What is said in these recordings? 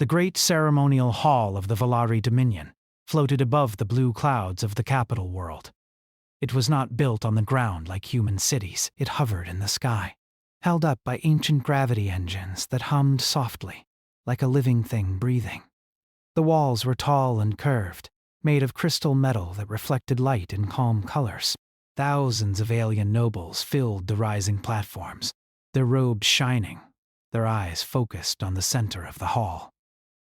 The great ceremonial hall of the Valari Dominion floated above the blue clouds of the capital world. It was not built on the ground like human cities. It hovered in the sky, held up by ancient gravity engines that hummed softly, like a living thing breathing. The walls were tall and curved, made of crystal metal that reflected light in calm colors. Thousands of alien nobles filled the rising platforms, their robes shining, their eyes focused on the center of the hall.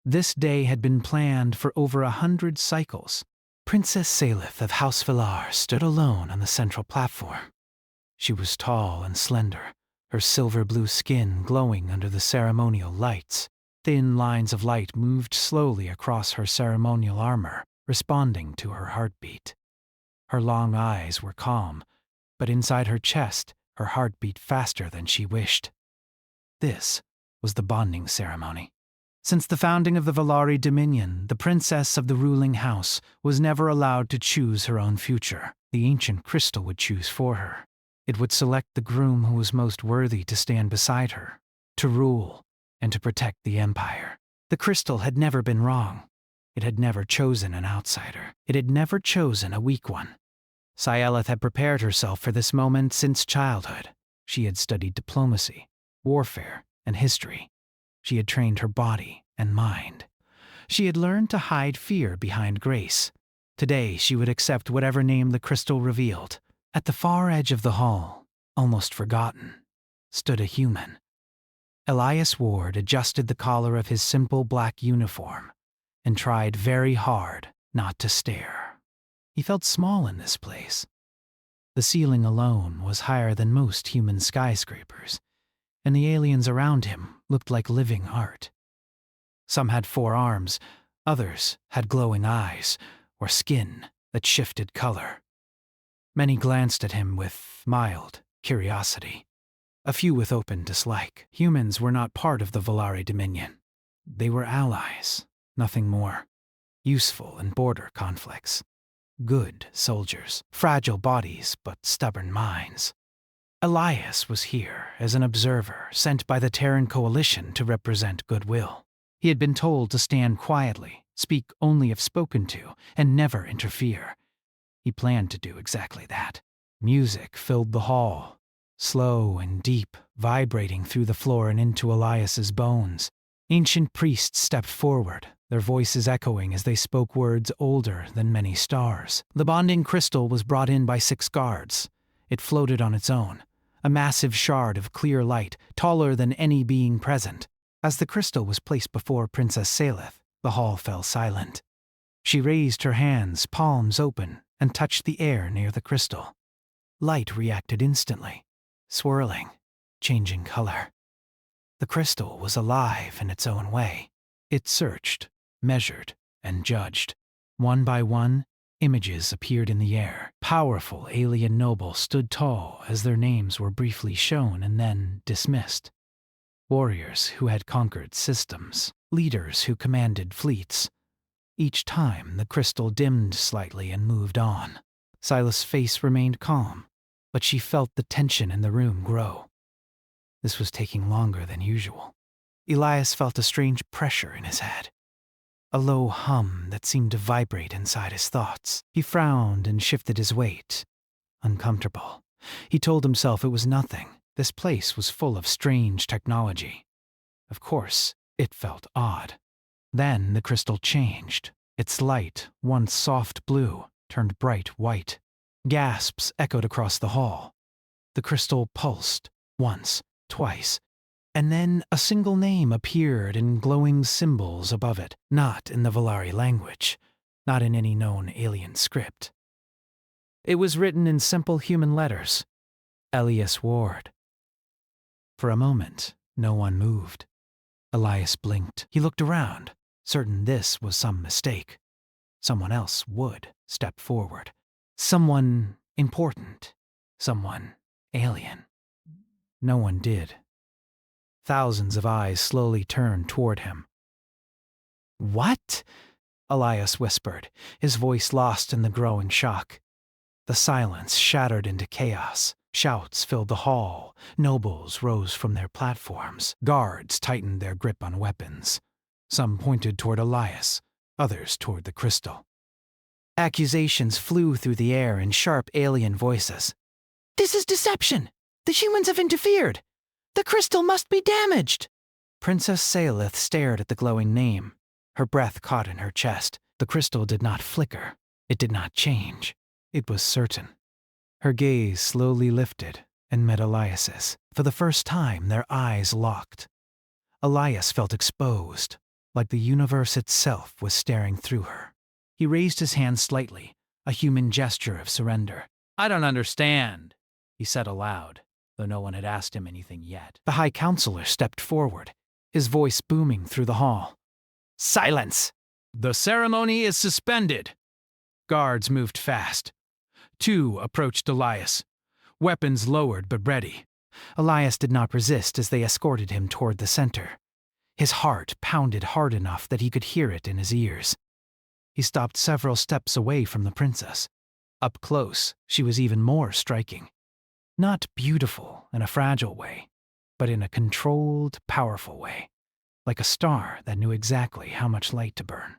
This day had been planned for over 100 cycles. Princess Salith of House Villar stood alone on the central platform. She was tall and slender, her silver-blue skin glowing under the ceremonial lights. Thin lines of light moved slowly across her ceremonial armor, responding to her heartbeat. Her long eyes were calm, but inside her chest, her heart beat faster than she wished. This was the bonding ceremony. Since the founding of the Valari Dominion, the princess of the ruling house was never allowed to choose her own future. The ancient crystal would choose for her. It would select the groom who was most worthy to stand beside her, to rule, and to protect the empire. The crystal had never been wrong. It had never chosen an outsider. It had never chosen a weak one. Scielith had prepared herself for this moment since childhood. She had studied diplomacy, warfare, and history. She had trained her body and mind. She had learned to hide fear behind grace. Today she would accept whatever name the crystal revealed. At the far edge of the hall, almost forgotten, stood a human. Elias Ward adjusted the collar of his simple black uniform and tried very hard not to stare. He felt small in this place. The ceiling alone was higher than most human skyscrapers, and the aliens around him looked like living art. Some had 4 arms, others had glowing eyes or skin that shifted color. Many glanced at him with mild curiosity, a few with open dislike. Humans were not part of the Valari Dominion. They were allies, nothing more. Useful in border conflicts. Good soldiers, fragile bodies but stubborn minds. Elias was here as an observer sent by the Terran Coalition to represent goodwill. He had been told to stand quietly, speak only if spoken to, and never interfere. He planned to do exactly that. Music filled the hall, slow and deep, vibrating through the floor and into Elias's bones. Ancient priests stepped forward, their voices echoing as they spoke words older than many stars. The bonding crystal was brought in by 6 guards. It floated on its own, a massive shard of clear light, taller than any being present. As the crystal was placed before Princess Salith, the hall fell silent. She raised her hands, palms open, and touched the air near the crystal. Light reacted instantly, swirling, changing color. The crystal was alive in its own way. It searched, measured, and judged. One by one, images appeared in the air. Powerful alien nobles stood tall as their names were briefly shown and then dismissed. Warriors who had conquered systems, leaders who commanded fleets. Each time, the crystal dimmed slightly and moved on. Silas' face remained calm, but she felt the tension in the room grow. This was taking longer than usual. Elias felt a strange pressure in his head, a low hum that seemed to vibrate inside his thoughts. He frowned and shifted his weight. Uncomfortable. He told himself it was nothing. This place was full of strange technology. Of course, it felt odd. Then the crystal changed. Its light, once soft blue, turned bright white. Gasps echoed across the hall. The crystal pulsed, once, twice, and then a single name appeared in glowing symbols above it, not in the Valari language, not in any known alien script. It was written in simple human letters, Elias Ward. For a moment, no one moved. Elias blinked. He looked around, certain this was some mistake. Someone else would step forward. Someone important. Someone alien. No one did. Thousands of eyes slowly turned toward him. "What?" Elias whispered, his voice lost in the growing shock. The silence shattered into chaos. Shouts filled the hall. Nobles rose from their platforms. Guards tightened their grip on weapons. Some pointed toward Elias, others toward the crystal. Accusations flew through the air in sharp alien voices. "This is deception! The humans have interfered! The crystal must be damaged!" Princess Seilith stared at the glowing name. Her breath caught in her chest. The crystal did not flicker. It did not change. It was certain. Her gaze slowly lifted and met Elias's. For the first time, their eyes locked. Elias felt exposed, like the universe itself was staring through her. He raised his hand slightly, a human gesture of surrender. "I don't understand," he said aloud, though no one had asked him anything yet. The High Counselor stepped forward, his voice booming through the hall. "Silence! The ceremony is suspended." Guards moved fast. 2 approached Elias, weapons lowered but ready. Elias did not resist as they escorted him toward the center. His heart pounded hard enough that he could hear it in his ears. He stopped several steps away from the princess. Up close, she was even more striking. Not beautiful in a fragile way, but in a controlled, powerful way, like a star that knew exactly how much light to burn.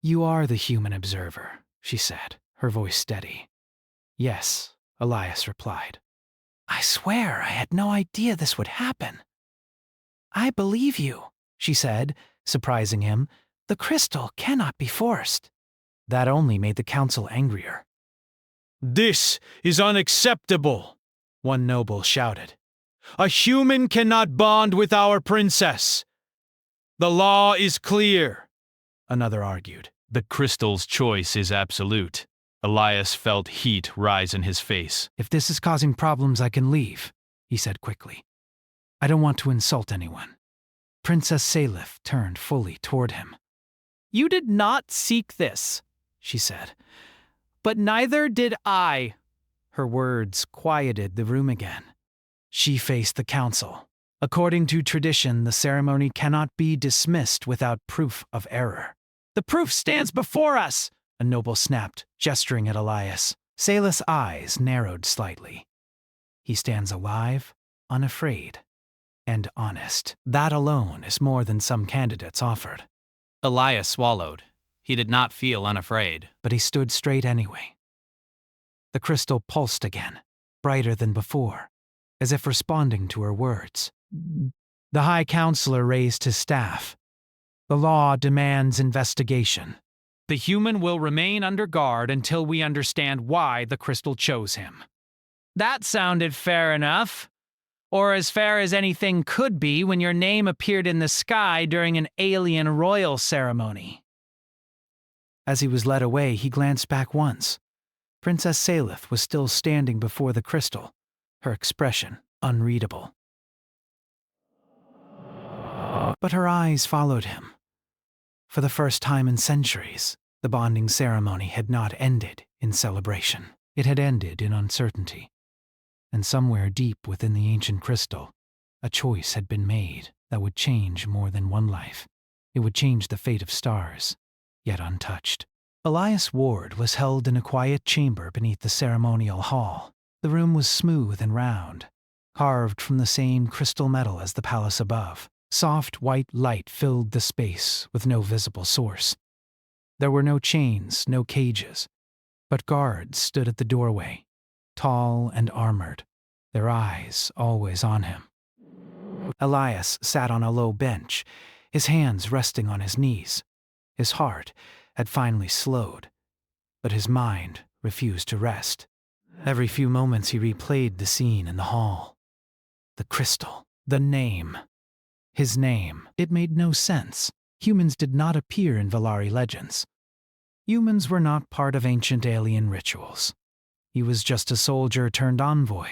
"You are the human observer," she said, her voice steady. "Yes," Elias replied. "I swear I had no idea this would happen." "I believe you," she said, surprising him. "The crystal cannot be forced." That only made the council angrier. "This is unacceptable," one noble shouted. "A human cannot bond with our princess." "The law is clear," another argued. "The crystal's choice is absolute." Elias felt heat rise in his face. "If this is causing problems, I can leave," he said quickly. "I don't want to insult anyone." Princess Seilith turned fully toward him. "You did not seek this," she said. "But neither did I." Her words quieted the room again. She faced the council. According to tradition, the ceremony cannot be dismissed without proof of error. "The proof stands before us," a noble snapped, gesturing at Elias. Seilith's eyes narrowed slightly. "He stands alive, unafraid, and honest. That alone is more than some candidates offered." Elias swallowed. He did not feel unafraid, but he stood straight anyway. The crystal pulsed again, brighter than before, as if responding to her words. The High Counselor raised his staff. "The law demands investigation. The human will remain under guard until we understand why the crystal chose him." That sounded fair enough. Or as fair as anything could be when your name appeared in the sky during an alien royal ceremony. As he was led away, he glanced back once. Princess Seilith was still standing before the crystal, her expression unreadable. But her eyes followed him. For the first time in centuries, the bonding ceremony had not ended in celebration. It had ended in uncertainty. And somewhere deep within the ancient crystal, a choice had been made that would change more than one life. It would change the fate of stars, yet untouched. Elias Ward was held in a quiet chamber beneath the ceremonial hall. The room was smooth and round, carved from the same crystal metal as the palace above. Soft white light filled the space with no visible source. There were no chains, no cages, but guards stood at the doorway, tall and armored, their eyes always on him. Elias sat on a low bench, his hands resting on his knees. His heart had finally slowed, but his mind refused to rest. Every few moments he replayed the scene in the hall. The crystal, the name. His name. It made no sense. Humans did not appear in Valari legends. Humans were not part of ancient alien rituals. He was just a soldier turned envoy,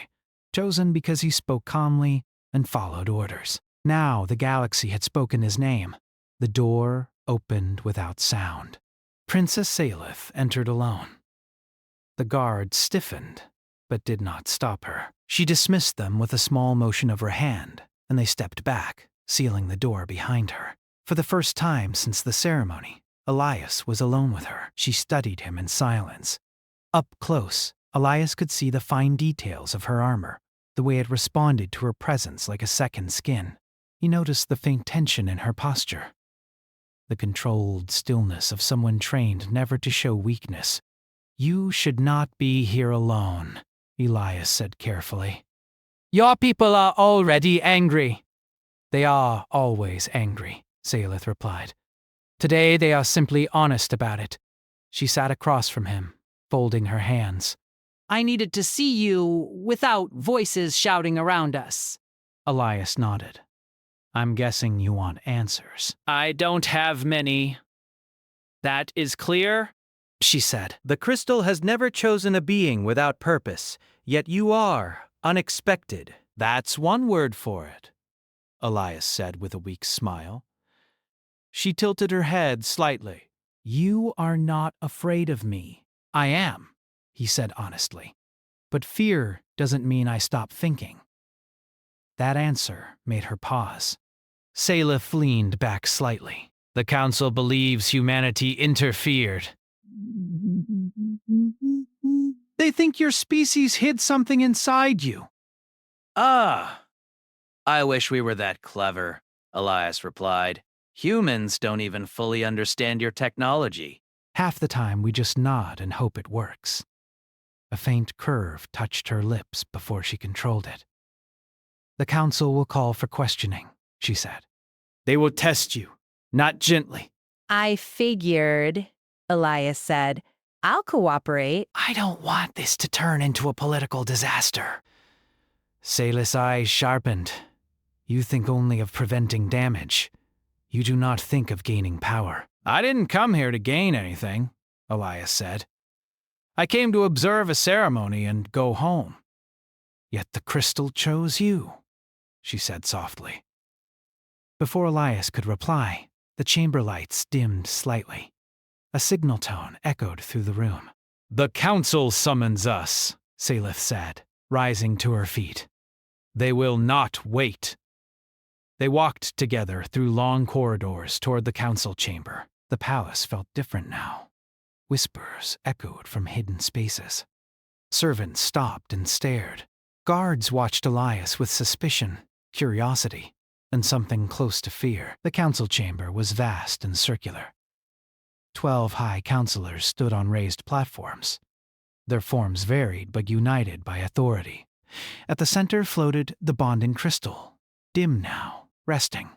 chosen because he spoke calmly and followed orders. Now the galaxy had spoken his name. The door opened without sound. Princess Seilith entered alone. The guards stiffened, but did not stop her. She dismissed them with a small motion of her hand, and they stepped back, sealing the door behind her. For the first time since the ceremony, Elias was alone with her. She studied him in silence. Up close, Elias could see the fine details of her armor, the way it responded to her presence like a second skin. He noticed the faint tension in her posture. the controlled stillness of someone trained never to show weakness. "You should not be here alone," Elias said carefully. "Your people are already angry." "They are always angry," Salith replied. "Today they are simply honest about it." She sat across from him, folding her hands. "I needed to see you without voices shouting around us." Elias nodded. "I'm guessing you want answers." "I don't have many. That is clear?" she said. "The crystal has never chosen a being without purpose, yet you are unexpected." "That's one word for it," Elias said with a weak smile. She tilted her head slightly. "You are not afraid of me." "I am," he said honestly. "But fear doesn't mean I stop thinking." That answer made her pause. Salith leaned back slightly. "The Council believes humanity interfered." "They think your species hid something inside you." "Ah, I wish we were that clever," Elias replied. "Humans don't even fully understand your technology." "Half the time we just nod and hope it works." A faint curve touched her lips before she controlled it. "The Council will call for questioning," she said. "They will test you, not gently." "I figured," Elias said. "I'll cooperate." "I don't want this to turn into a political disaster." Salith's eyes sharpened. "You think only of preventing damage. You do not think of gaining power." "I didn't come here to gain anything," Elias said. "I came to observe a ceremony and go home." "Yet the crystal chose you," she said softly. Before Elias could reply, the chamber lights dimmed slightly. A signal tone echoed through the room. "The Council summons us," Salith said, rising to her feet. "They will not wait." They walked together through long corridors toward the council chamber. The palace felt different now. Whispers echoed from hidden spaces. Servants stopped and stared. Guards watched Elias with suspicion, curiosity, and something close to fear. The council chamber was vast and circular. 12 high councilors stood on raised platforms. Their forms varied but united by authority. At the center floated the bonding crystal, dim now, resting.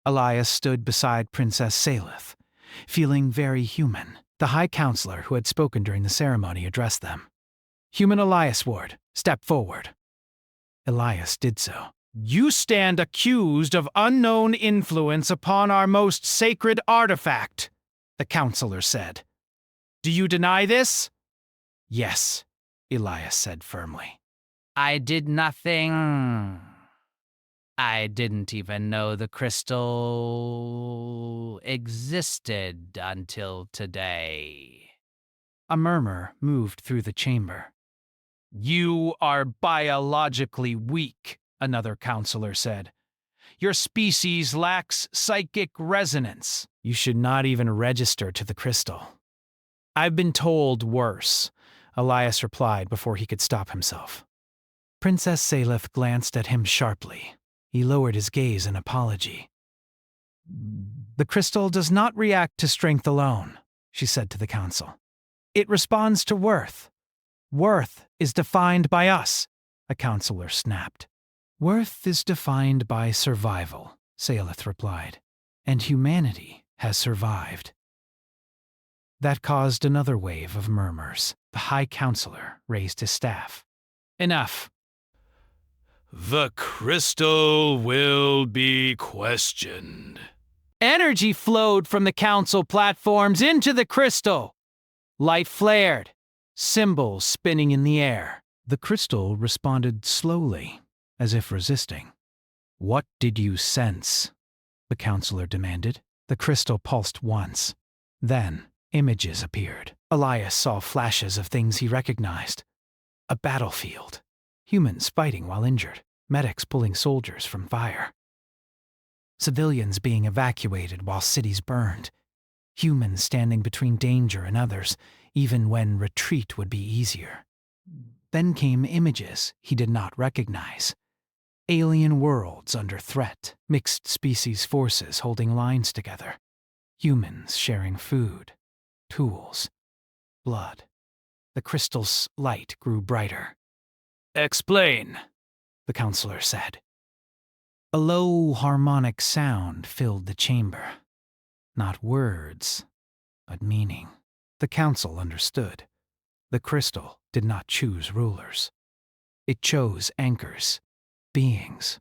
Elias stood beside Princess Salith, feeling very human. The high counselor who had spoken during the ceremony addressed them. "Human Elias Ward, step forward." Elias did so. "You stand accused of unknown influence upon our most sacred artifact," the counselor said. "Do you deny this?" "Yes," Elias said firmly. "I did nothing. I didn't even know the crystal existed until today." A murmur moved through the chamber. "You are biologically weak," another counselor said. "Your species lacks psychic resonance. You should not even register to the crystal." "I've been told worse," Elias replied before he could stop himself. Princess Salith glanced at him sharply. He lowered his gaze in apology. "The crystal does not react to strength alone," she said to the council. "It responds to worth. Worth is defined by us," a counselor snapped. "Worth is defined by survival," Salith replied, "and humanity has survived." That caused another wave of murmurs. The high counselor raised his staff. "Enough." "The crystal will be questioned." Energy flowed from the council platforms into the crystal. Light flared, symbols spinning in the air. The crystal responded slowly, as if resisting. "What did you sense?" the counselor demanded. The crystal pulsed once. Then, images appeared. Elias saw flashes of things he recognized. A battlefield. Humans fighting while injured. Medics pulling soldiers from fire. Civilians being evacuated while cities burned. Humans standing between danger and others, even when retreat would be easier. Then came images he did not recognize. Alien worlds under threat, mixed species forces holding lines together. Humans sharing food, tools, blood. The crystal's light grew brighter. Explain, The counselor said. A low harmonic sound filled the chamber. Not words, but meaning. The council understood. The crystal did not choose rulers. It chose anchors, beings,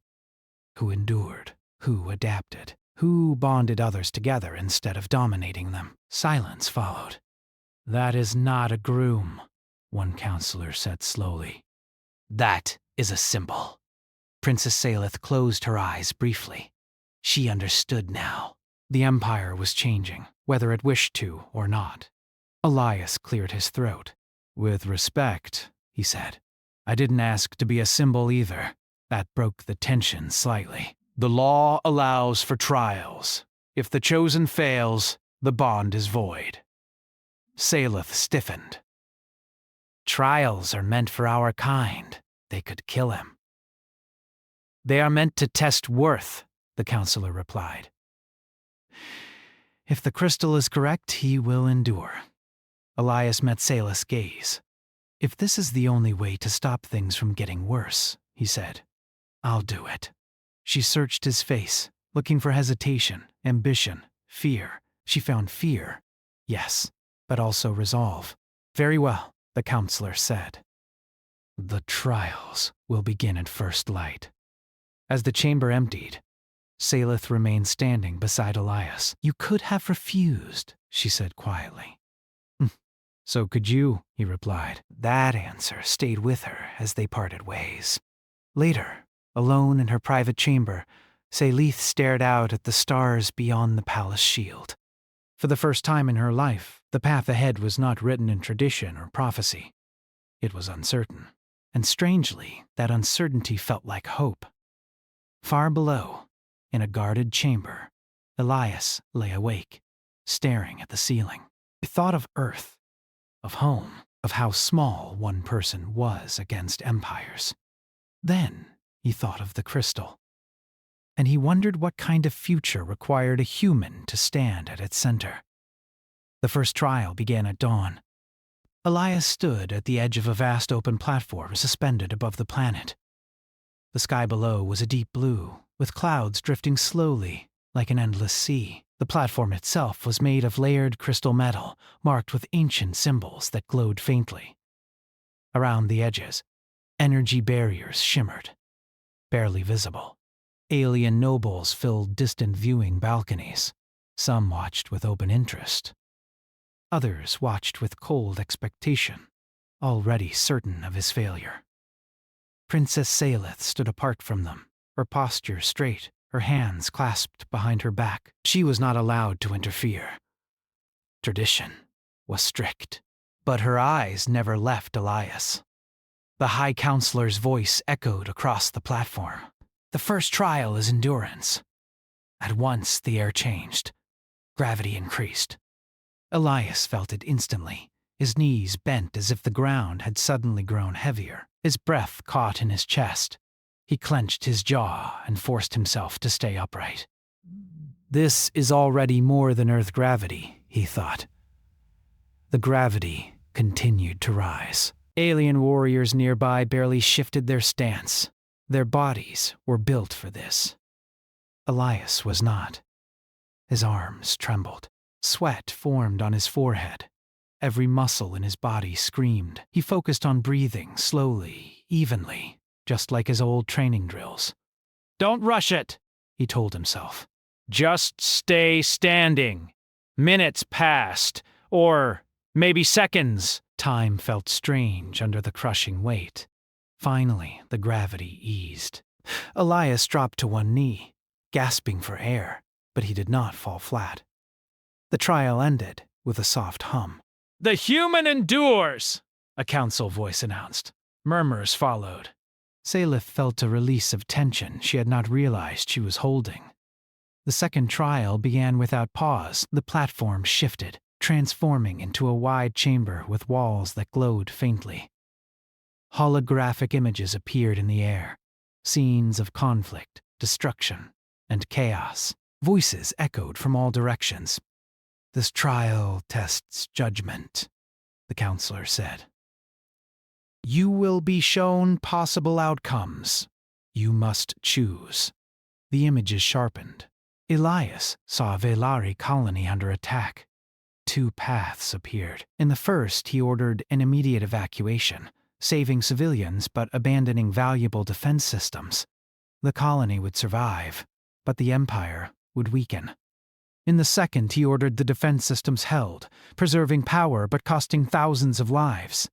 who endured, who adapted, who bonded others together instead of dominating them. Silence followed. That is not a groom, one counselor said slowly. That is a symbol. Princess Salith closed her eyes briefly. She understood now. The Empire was changing, whether it wished to or not. Elias cleared his throat. With respect, he said. I didn't ask to be a symbol either. That broke the tension slightly. The law allows for trials. If the chosen fails, the bond is void. Salith stiffened. Trials are meant for our kind. They could kill him. They are meant to test worth, the counselor replied. If the crystal is correct, he will endure. Elias met Salith's gaze. If this is the only way to stop things from getting worse, he said, I'll do it. She searched his face, looking for hesitation, ambition, fear. She found fear, yes, but also resolve. Very well, the counselor said. The trials will begin at first light. As the chamber emptied, Salith remained standing beside Elias. You could have refused, she said quietly. So could you, he replied. That answer stayed with her as they parted ways. Later, alone in her private chamber, Salith stared out at the stars beyond the palace shield. For the first time in her life, the path ahead was not written in tradition or prophecy. It was uncertain, and strangely, that uncertainty felt like hope. Far below, in a guarded chamber, Elias lay awake, staring at the ceiling. He thought of Earth, of home, of how small one person was against empires. Then he thought of the crystal, and he wondered what kind of future required a human to stand at its center. The first trial began at dawn. Elias stood at the edge of a vast open platform suspended above the planet. The sky below was a deep blue, with clouds drifting slowly, like an endless sea. The platform itself was made of layered crystal metal, marked with ancient symbols that glowed faintly. Around the edges, energy barriers shimmered, barely visible. Alien nobles filled distant viewing balconies. Some watched with open interest. Others watched with cold expectation, already certain of his failure. Princess Salith stood apart from them, her posture straight, her hands clasped behind her back. She was not allowed to interfere. Tradition was strict, but her eyes never left Elias. The High Counselor's voice echoed across the platform. The first trial is endurance. At once the air changed. Gravity increased. Elias felt it instantly. His knees bent as if the ground had suddenly grown heavier. His breath caught in his chest. He clenched his jaw and forced himself to stay upright. This is already more than Earth gravity, he thought. The gravity continued to rise. Alien warriors nearby barely shifted their stance. Their bodies were built for this. Elias was not. His arms trembled. Sweat formed on his forehead. Every muscle in his body screamed. He focused on breathing slowly, evenly, just like his old training drills. Don't rush it, he told himself. Just stay standing. Minutes passed, or maybe seconds. Time felt strange under the crushing weight. Finally, the gravity eased. Elias dropped to one knee, gasping for air, but he did not fall flat. The trial ended with a soft hum. The human endures, a council voice announced. Murmurs followed. Salith felt a release of tension she had not realized she was holding. The second trial began without pause. The platform shifted, transforming into a wide chamber with walls that glowed faintly. Holographic images appeared in the air, scenes of conflict, destruction, and chaos. Voices echoed from all directions. This trial tests judgment, the counselor said. You will be shown possible outcomes. You must choose. The images sharpened. Elias saw a Velari colony under attack. 2 paths appeared. In the first, he ordered an immediate evacuation, saving civilians but abandoning valuable defense systems. The colony would survive, but the Empire would weaken. In the second, he ordered the defense systems held, preserving power but costing thousands of lives.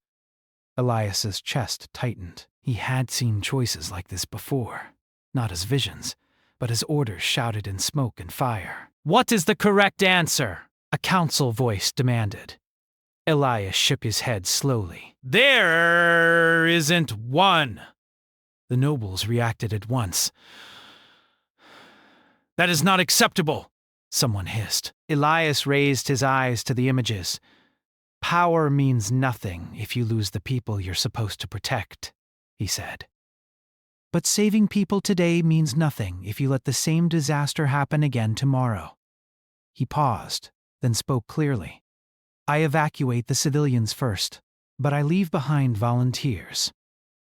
Elias's chest tightened. He had seen choices like this before, not as visions, but as orders shouted in smoke and fire. What is the correct answer? A council voice demanded. Elias shook his head slowly. There isn't one. The nobles reacted at once. That is not acceptable, someone hissed. Elias raised his eyes to the images. Power means nothing if you lose the people you're supposed to protect, he said. But saving people today means nothing if you let the same disaster happen again tomorrow. He paused, then spoke clearly. I evacuate the civilians first, but I leave behind volunteers.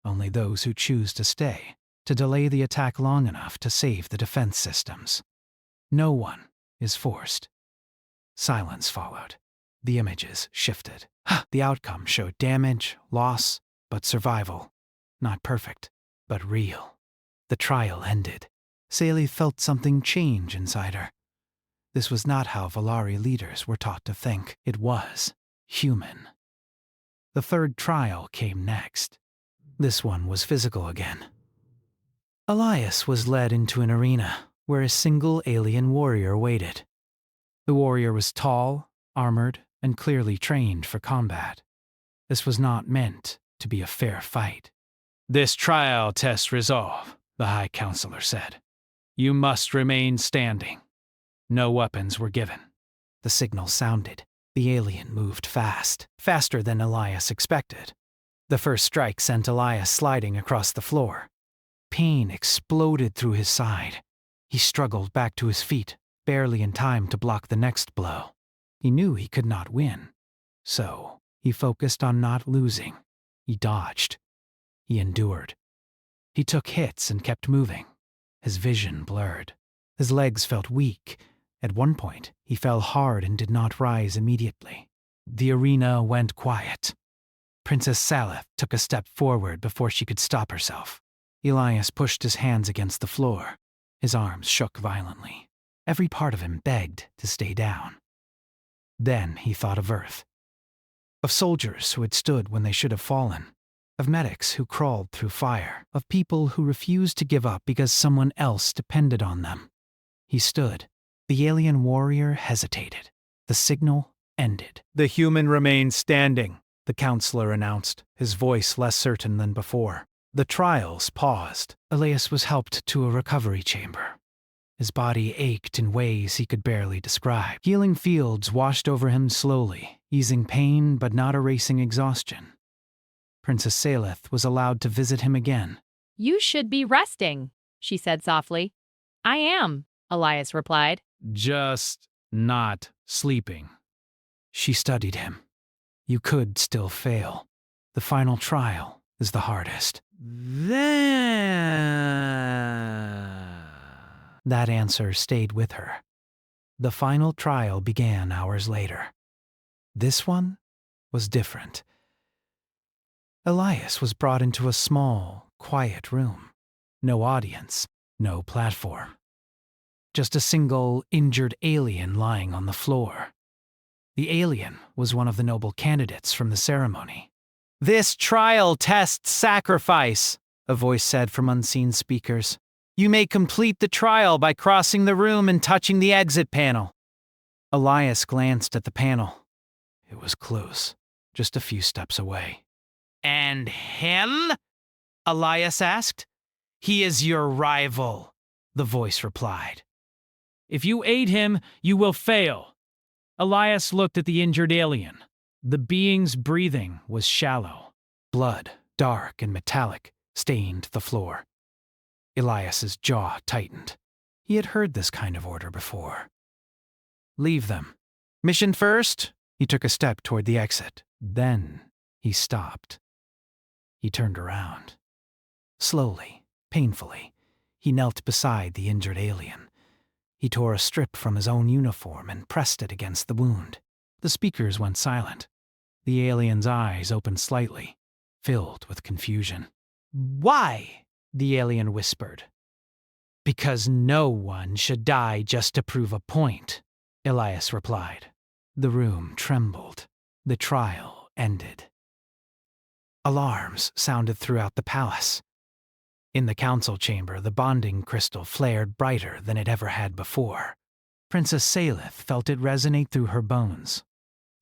Only those who choose to stay, to delay the attack long enough to save the defense systems. No one is forced. Silence followed. The images shifted. The outcome showed damage, loss, but survival. Not perfect, but real. The trial ended. Salih felt something change inside her. This was not how Velari leaders were taught to think. It was human. The third trial came next. This one was physical again. Elias was led into an arena where a single alien warrior waited. The warrior was tall, armored, and clearly trained for combat. This was not meant to be a fair fight. This trial tests resolve, the High Counselor said. You must remain standing. No weapons were given. The signal sounded. The alien moved fast, faster than Elias expected. The first strike sent Elias sliding across the floor. Pain exploded through his side. He struggled back to his feet, barely in time to block the next blow. He knew he could not win. So, he focused on not losing. He dodged. He endured. He took hits and kept moving. His vision blurred. His legs felt weak. At one point, he fell hard and did not rise immediately. The arena went quiet. Princess Salith took a step forward before she could stop herself. Elias pushed his hands against the floor. His arms shook violently. Every part of him begged to stay down. Then he thought of Earth. Of soldiers who had stood when they should have fallen. Of medics who crawled through fire. Of people who refused to give up because someone else depended on them. He stood. The alien warrior hesitated. The signal ended. The human remains standing, the counselor announced, his voice less certain than before. The trials paused. Elias was helped to a recovery chamber. His body ached in ways he could barely describe. Healing fields washed over him slowly, easing pain but not erasing exhaustion. Princess Salith was allowed to visit him again. You should be resting, she said softly. I am, Elias replied. Just not sleeping. She studied him. You could still fail. The final trial is the hardest. That answer stayed with her. The final trial began hours later. This one was different. Elias was brought into a small, quiet room. No audience, no platform. Just a single, injured alien lying on the floor. The alien was one of the noble candidates from the ceremony. This trial tests sacrifice, a voice said from unseen speakers. You may complete the trial by crossing the room and touching the exit panel. Elias glanced at the panel. It was close, just a few steps away. And him? Elias asked. He is your rival, the voice replied. If you aid him, you will fail. Elias looked at the injured alien. The being's breathing was shallow. Blood, dark and metallic, stained the floor. Elias's jaw tightened. He had heard this kind of order before. Leave them, Mission first. He took a step toward the exit. Then he stopped. He turned around. Slowly, painfully, he knelt beside the injured alien. He tore a strip from his own uniform and pressed it against the wound. The speakers went silent. The alien's eyes opened slightly, filled with confusion. "Why?" the alien whispered. "Because no one should die just to prove a point," Elias replied. The room trembled. The trial ended. Alarms sounded throughout the palace. In the council chamber, the bonding crystal flared brighter than it ever had before. Princess Salith felt it resonate through her bones.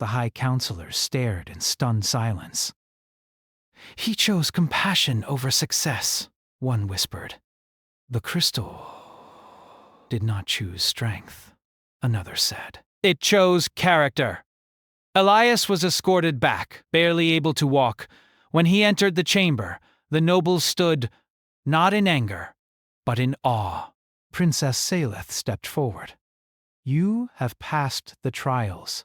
The high counselors stared in stunned silence. "He chose compassion over success," one whispered. "The crystal did not choose strength," another said. "It chose character." Elias was escorted back, barely able to walk. When he entered the chamber, the nobles stood, not in anger, but in awe. Princess Salith stepped forward. "You have passed the trials,"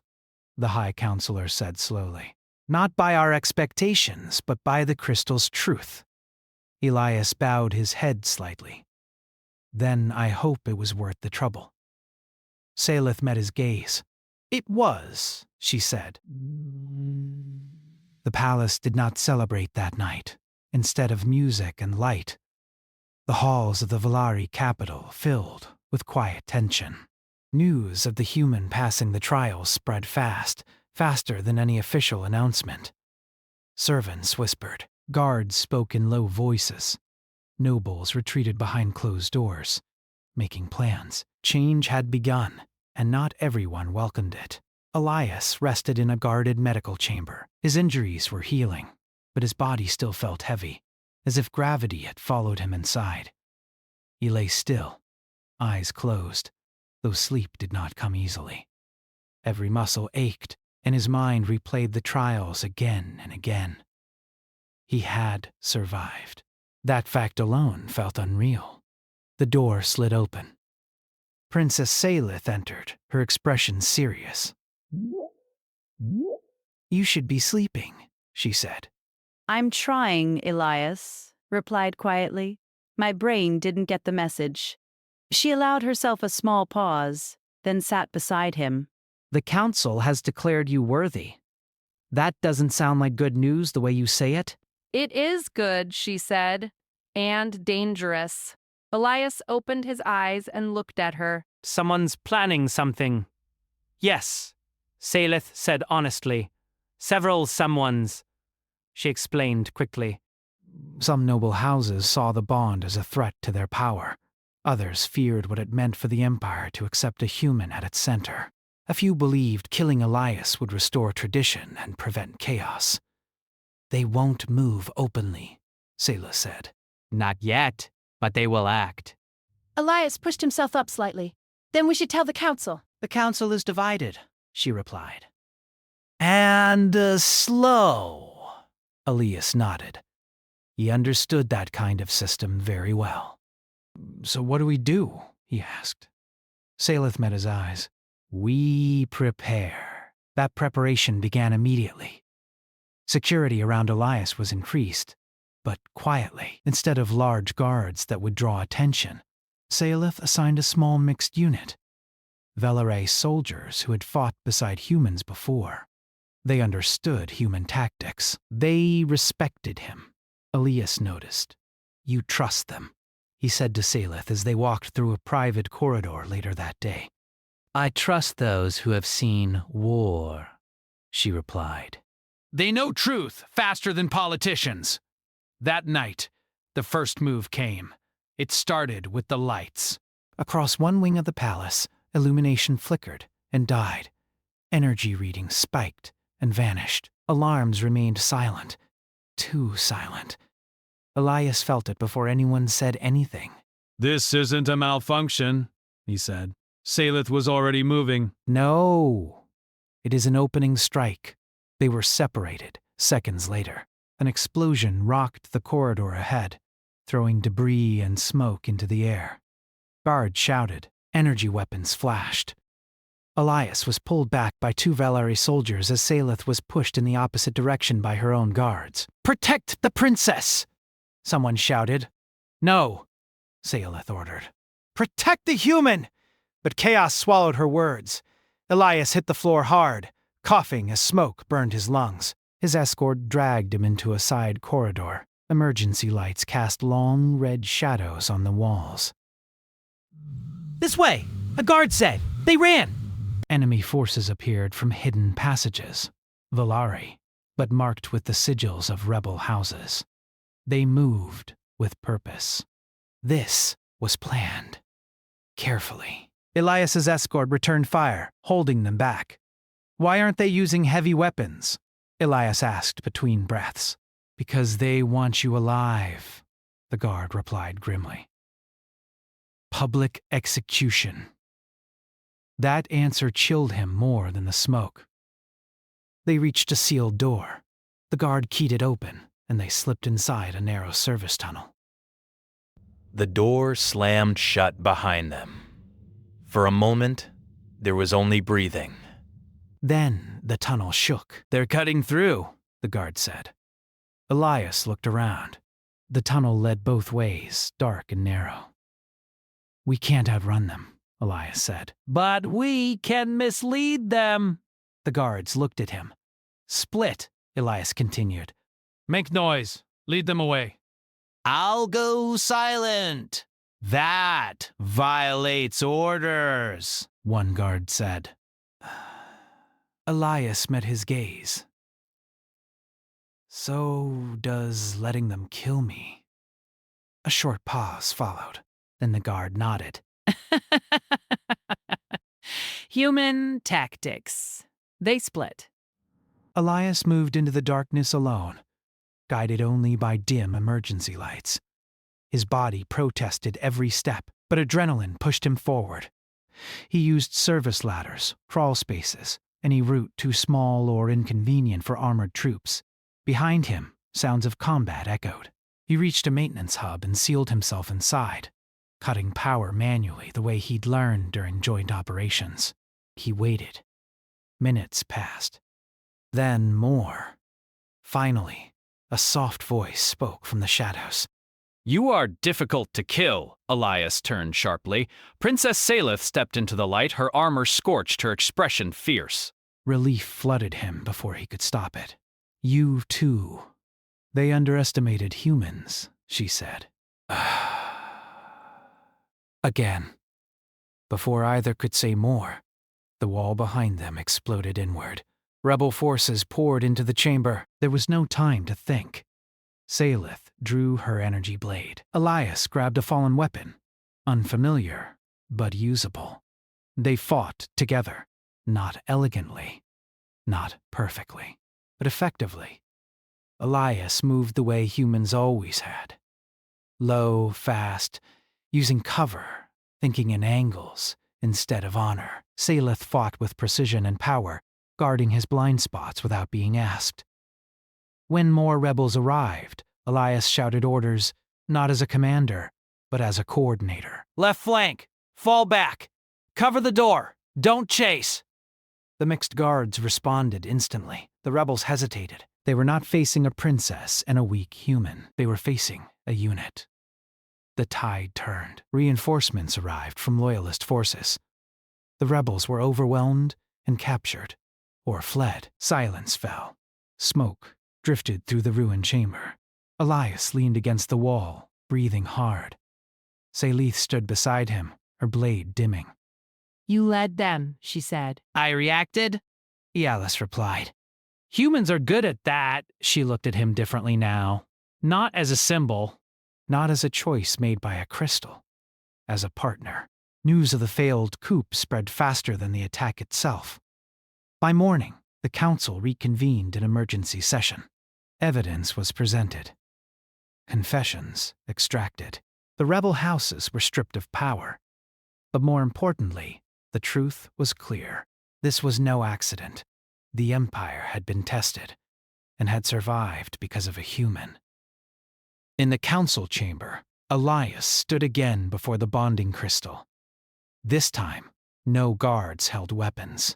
the High Counselor said slowly. "Not by our expectations, but by the crystal's truth." Elias bowed his head slightly. "Then I hope it was worth the trouble." Salith met his gaze. "It was," she said. The palace did not celebrate that night. Instead of music and light, the halls of the Valari capital filled with quiet tension. News of the human passing the trials spread fast, faster than any official announcement. Servants whispered. Guards spoke in low voices. Nobles retreated behind closed doors, making plans. Change had begun, and not everyone welcomed it. Elias rested in a guarded medical chamber. His injuries were healing, but his body still felt heavy, as if gravity had followed him inside. He lay still, eyes closed, though sleep did not come easily. Every muscle ached, and his mind replayed the trials again and again. He had survived. That fact alone felt unreal. The door slid open. Princess Salith entered, her expression serious. "You should be sleeping," she said. "I'm trying, Elias," replied quietly. "My brain didn't get the message." She allowed herself a small pause, then sat beside him. "The council has declared you worthy. That doesn't sound like good news the way you say it." "It is good," she said, "and dangerous." Elias opened his eyes and looked at her. "Someone's planning something." "Yes," Salith said honestly. "Several someones," she explained quickly. Some noble houses saw the bond as a threat to their power. Others feared what it meant for the Empire to accept a human at its center. A few believed killing Elias would restore tradition and prevent chaos. "They won't move openly," Selah said. "Not yet, but they will act." Elias pushed himself up slightly. "Then we should tell the council." "The council is divided," she replied. "And slow," Elias nodded. He understood that kind of system very well. "So what do we do?" he asked. Salith met his eyes. "We prepare." That preparation began immediately. Security around Elias was increased, but quietly. Instead of large guards that would draw attention, Salith assigned a small mixed unit. Velare soldiers who had fought beside humans before. They understood human tactics. They respected him. Elias noticed. "You trust them," he said to Salith as they walked through a private corridor later that day. "I trust those who have seen war," she replied. "They know truth faster than politicians." That night, the first move came. It started with the lights. Across one wing of the palace, illumination flickered and died. Energy readings spiked and vanished. Alarms remained silent. Too silent. Elias felt it before anyone said anything. "This isn't a malfunction," he said. "Salith was already moving." "No. It is an opening strike." They were separated seconds later. An explosion rocked the corridor ahead, throwing debris and smoke into the air. Guards shouted. Energy weapons flashed. Elias was pulled back by 2 Valari soldiers as Salith was pushed in the opposite direction by her own guards. "Protect the princess!" someone shouted. "No," Salith ordered. "Protect the human!" But chaos swallowed her words. Elias hit the floor hard, coughing as smoke burned his lungs. His escort dragged him into a side corridor. Emergency lights cast long red shadows on the walls. This way! A guard said! They ran! Enemy forces appeared from hidden passages, Valari, but marked with the sigils of rebel houses. They moved with purpose. This was planned. Carefully. Elias's escort returned fire, holding them back. "Why aren't they using heavy weapons?" Elias asked between breaths. "Because they want you alive," the guard replied grimly. "Public execution." That answer chilled him more than the smoke. They reached a sealed door. The guard keyed it open, and they slipped inside a narrow service tunnel. The door slammed shut behind them. For a moment, there was only breathing. Then the tunnel shook. "They're cutting through," the guard said. Elias looked around. The tunnel led both ways, dark and narrow. "We can't outrun them," Elias said. "But we can mislead them." The guards looked at him. "Split," Elias continued. Make noise. Lead them away. "I'll go silent. That violates orders," one guard said. Elias met his gaze. "So does letting them kill me." A short pause followed. Then the guard nodded. Human tactics. They split. Elias moved into the darkness alone, guided only by dim emergency lights. His body protested every step, but adrenaline pushed him forward. He used service ladders, crawl spaces, any route too small or inconvenient for armored troops. Behind him, sounds of combat echoed. He reached a maintenance hub and sealed himself inside, cutting power manually the way he'd learned during joint operations. He waited. Minutes passed. Then more. Finally, a soft voice spoke from the shadows. "You are difficult to kill," Elias turned sharply. Princess Salith stepped into the light, her armor scorched, her expression fierce. Relief flooded him before he could stop it. "You too." "They underestimated humans," she said. Again. Before either could say more, the wall behind them exploded inward. Rebel forces poured into the chamber. There was no time to think. Salith drew her energy blade. Elias grabbed a fallen weapon. Unfamiliar, but usable. They fought together. Not elegantly. Not perfectly. But effectively. Elias moved the way humans always had. Low, fast, using cover, thinking in angles instead of honor. Salith fought with precision and power, guarding his blind spots without being asked. When more rebels arrived, Elias shouted orders, not as a commander, but as a coordinator. "Left flank! Fall back! Cover the door! Don't chase!" The mixed guards responded instantly. The rebels hesitated. They were not facing a princess and a weak human. They were facing a unit. The tide turned. Reinforcements arrived from loyalist forces. The rebels were overwhelmed and captured, or fled. Silence fell. Smoke drifted through the ruined chamber. Elias leaned against the wall, breathing hard. Salith stood beside him, her blade dimming. You led them, she said. "I reacted?" Elias replied. "Humans are good at that." She looked at him differently now. "Not as a symbol." Not as a choice made by a crystal. As a partner. News of the failed coup spread faster than the attack itself. By morning, the council reconvened in emergency session. Evidence was presented. Confessions extracted. The rebel houses were stripped of power. But more importantly, the truth was clear. This was no accident. The Empire had been tested, and had survived because of a human. In the council chamber, Elias stood again before the bonding crystal. This time, No guards held weapons.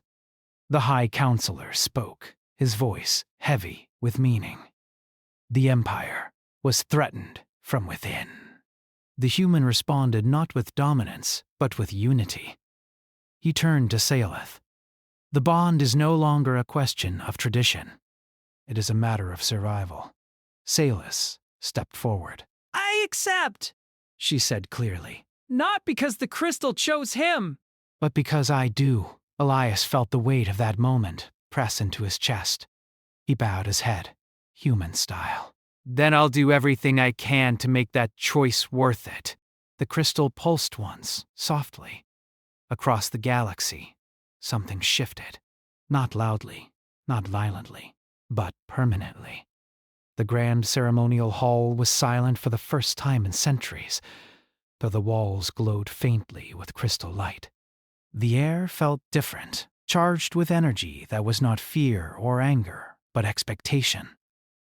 The High Counselor spoke, his voice heavy with meaning. The Empire was threatened from within. The human responded not with dominance, but with unity. He turned to Saleth. The bond is no longer a question of tradition. It is a matter of survival. Saleth stepped forward. I accept, she said clearly. Not because the crystal chose him. But because I do. Elias felt the weight of that moment press into his chest. He bowed his head, human style. Then I'll do everything I can to make that choice worth it. The crystal pulsed once, softly. Across the galaxy, something shifted. Not loudly, not violently, but permanently. The grand ceremonial hall was silent for the first time in centuries, though the walls glowed faintly with crystal light. The air felt different, charged with energy that was not fear or anger, but expectation.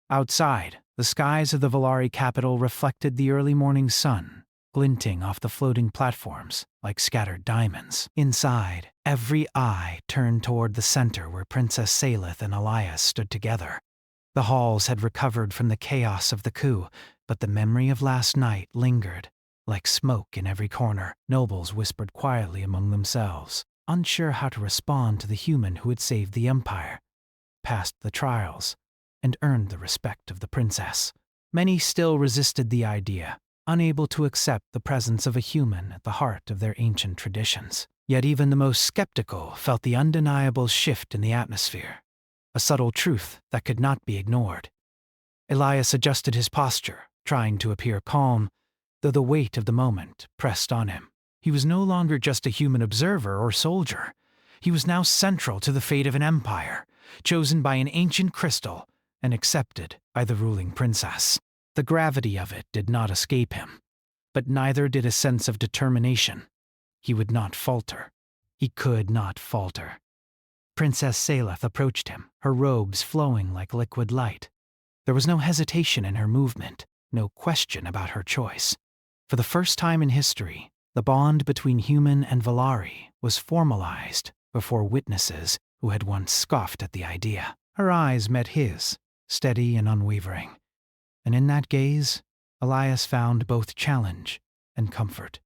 Outside, the skies of the Valari capital reflected the early morning sun, glinting off the floating platforms like scattered diamonds. Inside, every eye turned toward the center where Princess Saleth and Elias stood together. The halls had recovered from the chaos of the coup, but the memory of last night lingered. Like smoke in every corner, nobles whispered quietly among themselves, unsure how to respond to the human who had saved the empire, passed the trials, and earned the respect of the princess. Many still resisted the idea, unable to accept the presence of a human at the heart of their ancient traditions. Yet even the most skeptical felt the undeniable shift in the atmosphere, a subtle truth that could not be ignored. Elias adjusted his posture, trying to appear calm, though the weight of the moment pressed on him. He was no longer just a human observer or soldier. He was now central to the fate of an empire, chosen by an ancient crystal and accepted by the ruling princess. The gravity of it did not escape him, but neither did a sense of determination. He would not falter. He could not falter. Princess Saleth approached him, her robes flowing like liquid light. There was no hesitation in her movement, no question about her choice. For the first time in history, the bond between human and Valari was formalized before witnesses who had once scoffed at the idea. Her eyes met his, steady and unwavering. And in that gaze, Elias found both challenge and comfort.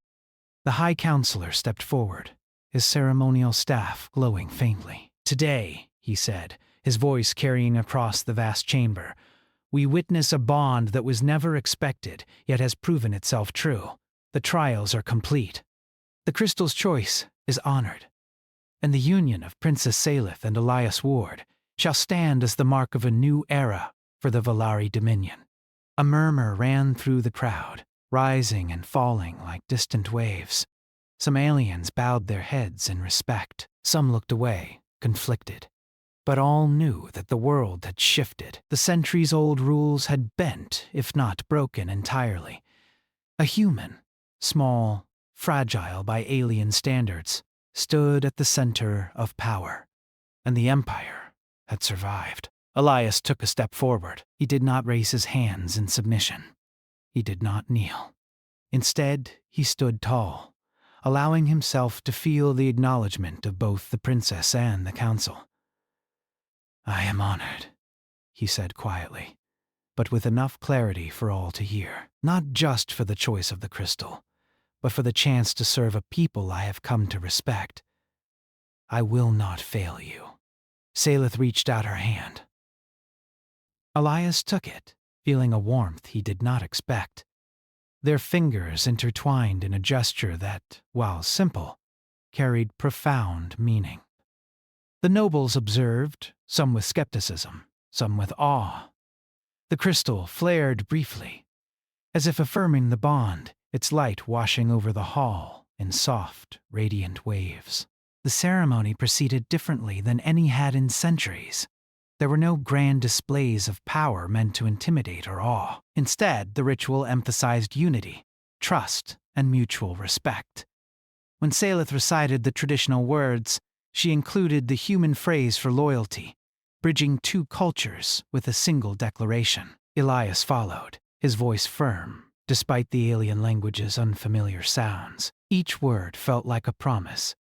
The High Counselor stepped forward, his ceremonial staff glowing faintly. Today, he said, his voice carrying across the vast chamber, we witness a bond that was never expected, yet has proven itself true. The trials are complete. The crystal's choice is honored. And the union of Princess Saleth and Elias Ward shall stand as the mark of a new era for the Valari Dominion. A murmur ran through the crowd, rising and falling like distant waves. Some aliens bowed their heads in respect. Some looked away, conflicted. But all knew that the world had shifted. The centuries-old rules had bent, if not broken entirely. A human, small, fragile by alien standards, stood at the center of power. And the Empire had survived. Elias took a step forward. He did not raise his hands in submission. He did not kneel. Instead, he stood tall, allowing himself to feel the acknowledgement of both the princess and the council. I am honored, he said quietly, but with enough clarity for all to hear. Not just for the choice of the crystal, but for the chance to serve a people I have come to respect. I will not fail you. Saleth reached out her hand. Elias took it, feeling a warmth he did not expect. Their fingers intertwined in a gesture that, while simple, carried profound meaning. The nobles observed, some with skepticism, some with awe. The crystal flared briefly, as if affirming the bond, its light washing over the hall in soft, radiant waves. The ceremony proceeded differently than any had in centuries. There were no grand displays of power meant to intimidate or awe. Instead, the ritual emphasized unity, trust, and mutual respect. When Saleth recited the traditional words, she included the human phrase for loyalty, bridging two cultures with a single declaration. Elias followed, his voice firm, despite the alien language's unfamiliar sounds. Each word felt like a promise,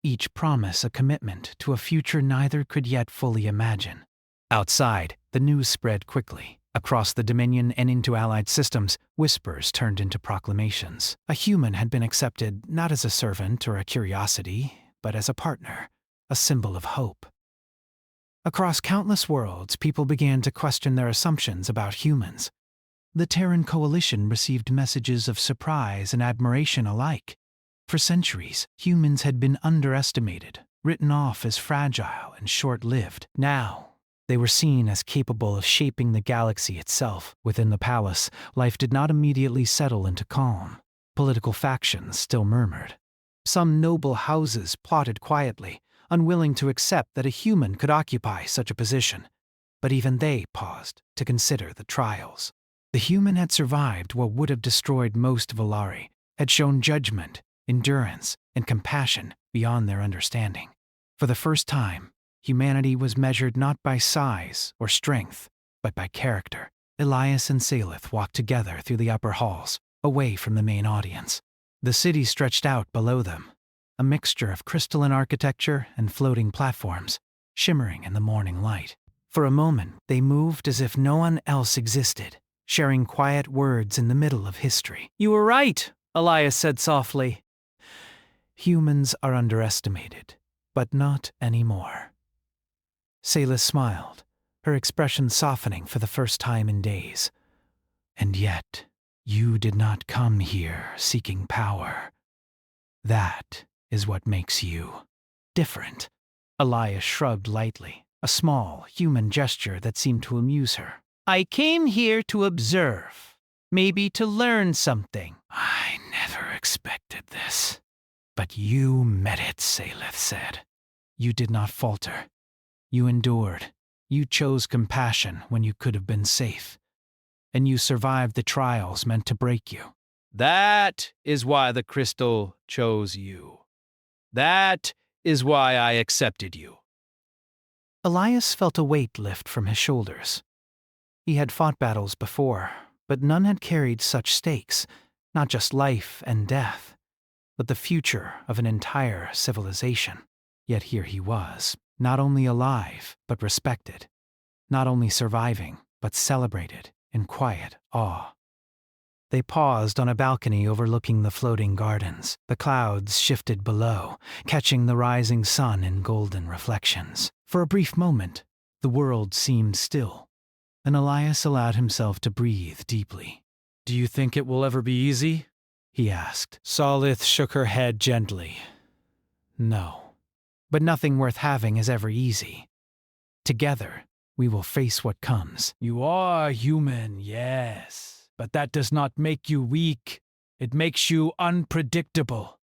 each promise a commitment to a future neither could yet fully imagine. Outside, the news spread quickly. Across the Dominion and into Allied systems, whispers turned into proclamations. A human had been accepted not as a servant or a curiosity, but as a partner, a symbol of hope. Across countless worlds, people began to question their assumptions about humans. The Terran Coalition received messages of surprise and admiration alike. For centuries, humans had been underestimated, written off as fragile and short-lived. Now, they were seen as capable of shaping the galaxy itself. Within the palace, life did not immediately settle into calm. Political factions still murmured. Some noble houses plotted quietly, unwilling to accept that a human could occupy such a position. But even they paused to consider the trials. The human had survived what would have destroyed most Volari, had shown judgment, endurance, and compassion beyond their understanding. For the first time, humanity was measured not by size or strength, but by character. Elias and Salith walked together through the upper halls, away from the main audience. The city stretched out below them, a mixture of crystalline architecture and floating platforms, shimmering in the morning light. For a moment, they moved as if no one else existed, sharing quiet words in the middle of history. You were right, Elias said softly. Humans are underestimated, but not anymore. Sayla smiled, her expression softening for the first time in days. And yet, you did not come here seeking power. That is what makes you different. Elias shrugged lightly, a small, human gesture that seemed to amuse her. I came here to observe, maybe to learn something. I never expected this. But you met it, Salith said. You did not falter. You endured. You chose compassion when you could have been safe. And you survived the trials meant to break you. That is why the crystal chose you. That is why I accepted you. Elias felt a weight lift from his shoulders. He had fought battles before, but none had carried such stakes, not just life and death, but the future of an entire civilization. Yet here he was, not only alive, but respected, not only surviving, but celebrated in quiet awe. They paused on a balcony overlooking the floating gardens. The clouds shifted below, catching the rising sun in golden reflections. For a brief moment, the world seemed still, and Elias allowed himself to breathe deeply. Do you think it will ever be easy? He asked. Salith shook her head gently. No, but nothing worth having is ever easy. Together, we will face what comes. You are human, yes, but that does not make you weak. It makes you unpredictable.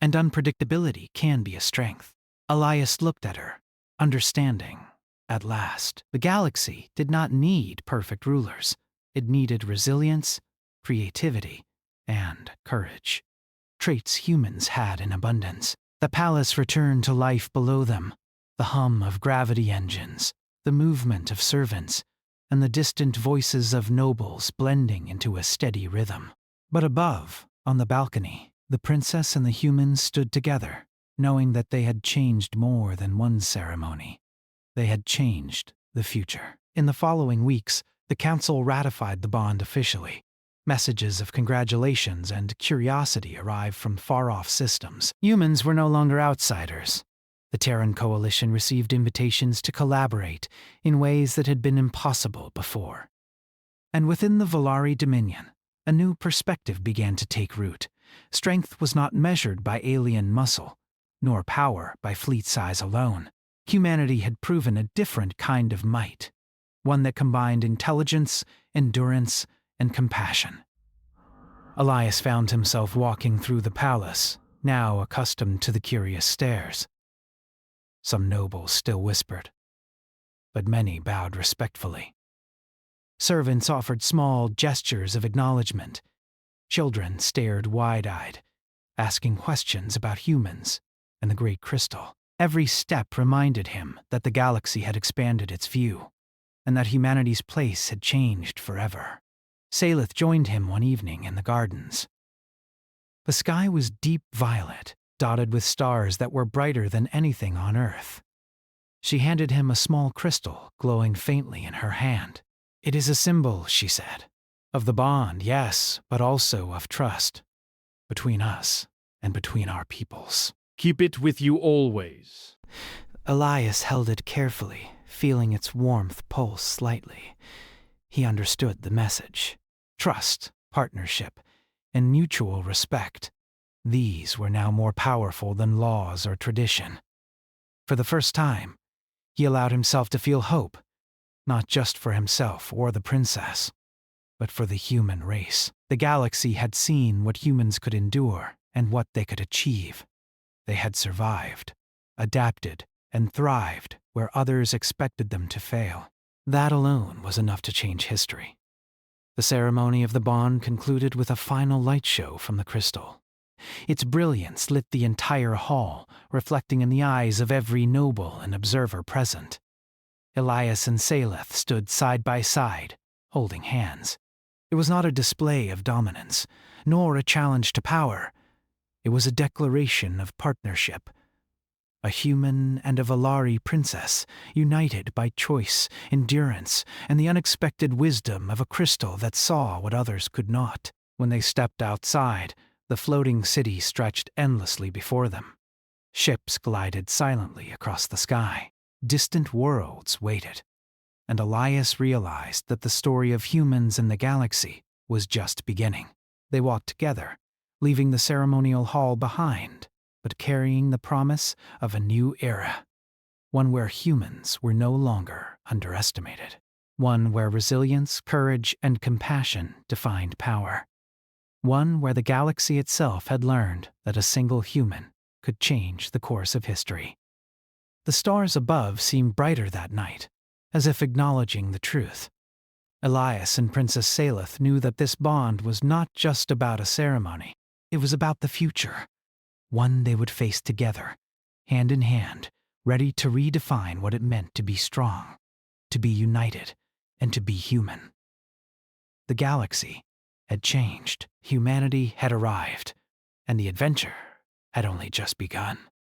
And unpredictability can be a strength. Elias looked at her, understanding. At last, the galaxy did not need perfect rulers. It needed resilience, creativity, and courage. Traits humans had in abundance. The palace returned to life below them, the hum of gravity engines, the movement of servants, and the distant voices of nobles blending into a steady rhythm. But above, on the balcony, the princess and the humans stood together, knowing that they had changed more than one ceremony. They had changed the future. In the following weeks, the council ratified the bond officially. Messages of congratulations and curiosity arrived from far-off systems. Humans were no longer outsiders. The Terran Coalition received invitations to collaborate in ways that had been impossible before. And within the Volari Dominion, a new perspective began to take root. Strength was not measured by alien muscle, nor power by fleet size alone. Humanity had proven a different kind of might, one that combined intelligence, endurance, and compassion. Elias found himself walking through the palace, now accustomed to the curious stares. Some nobles still whispered, but many bowed respectfully. Servants offered small gestures of acknowledgement. Children stared wide-eyed, asking questions about humans and the Great Crystal. Every step reminded him that the galaxy had expanded its view, and that humanity's place had changed forever. Salith joined him one evening in the gardens. The sky was deep violet, dotted with stars that were brighter than anything on Earth. She handed him a small crystal glowing faintly in her hand. "It is a symbol," she said, "of the bond, yes, but also of trust. Between us and between our peoples." Keep it with you always. Elias held it carefully, feeling its warmth pulse slightly. He understood the message. Trust, partnership, and mutual respect. These were now more powerful than laws or tradition. For the first time, he allowed himself to feel hope, not just for himself or the princess, but for the human race. The galaxy had seen what humans could endure and what they could achieve. They had survived, adapted, and thrived where others expected them to fail. That alone was enough to change history. The ceremony of the bond concluded with a final light show from the crystal. Its brilliance lit the entire hall, reflecting in the eyes of every noble and observer present. Elias and Saleth stood side by side, holding hands. It was not a display of dominance, nor a challenge to power. It was a declaration of partnership. A human and a Valari princess, united by choice, endurance, and the unexpected wisdom of a crystal that saw what others could not. When they stepped outside, the floating city stretched endlessly before them. Ships glided silently across the sky. Distant worlds waited. And Elias realized that the story of humans in the galaxy was just beginning. They walked together, leaving the ceremonial hall behind, but carrying the promise of a new era. One where humans were no longer underestimated. One where resilience, courage, and compassion defined power. One where the galaxy itself had learned that a single human could change the course of history. The stars above seemed brighter that night, as if acknowledging the truth. Elias and Princess Saleth knew that this bond was not just about a ceremony. It was about the future, one they would face together, hand in hand, ready to redefine what it meant to be strong, to be united, and to be human. The galaxy had changed, humanity had arrived, and the adventure had only just begun.